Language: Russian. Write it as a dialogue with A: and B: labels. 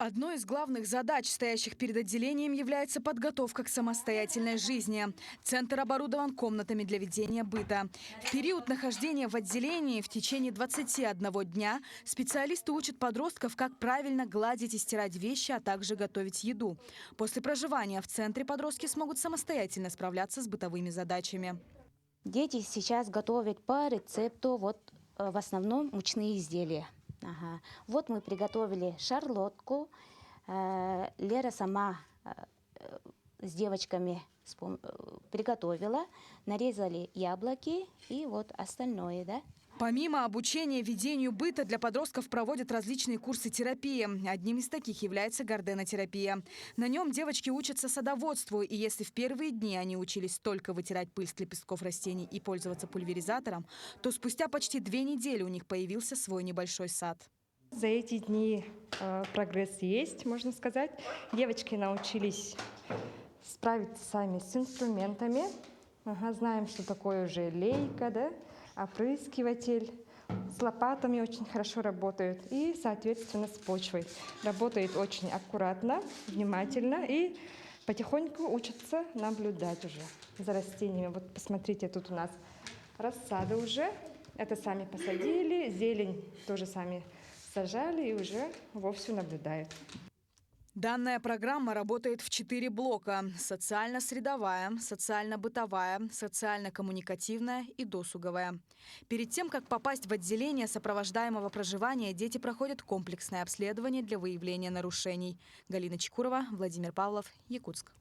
A: Одной из главных задач, стоящих перед отделением, является подготовка к самостоятельной жизни. Центр оборудован комнатами для ведения быта. В период нахождения в отделении в течение 21 дня специалисты учат подростков, как правильно гладить и стирать вещи, а также готовить еду. После проживания в центре подростки смогут самостоятельно справляться с бытовыми задачами.
B: Дети сейчас готовят по рецепту в основном мучные изделия. Ага. Вот мы приготовили шарлотку. Лера сама с девочками приготовила. Нарезали яблоки и вот остальное, да.
A: Помимо обучения ведению быта, для подростков проводят различные курсы терапии. Одним из таких является гарденотерапия. На нем девочки учатся садоводству, и если в первые дни они учились только вытирать пыль с лепестков растений и пользоваться пульверизатором, то спустя почти 2 недели у них появился свой небольшой сад.
C: За эти дни прогресс есть, можно сказать. Девочки научились справиться сами с инструментами. Знаем, что такое уже лейка, да? Опрыскиватель. С лопатами очень хорошо работают. И, соответственно, с почвой. Работают очень аккуратно, внимательно и потихоньку учатся наблюдать уже за растениями. Вот посмотрите, тут у нас рассада уже. Это сами посадили, зелень тоже сами сажали и уже вовсю наблюдают.
A: Данная программа работает в 4 блока: социально-средовая, социально-бытовая, социально-коммуникативная и досуговая. Перед тем, как попасть в отделение сопровождаемого проживания, дети проходят комплексное обследование для выявления нарушений. Галина Чекурова, Владимир Павлов, Якутск.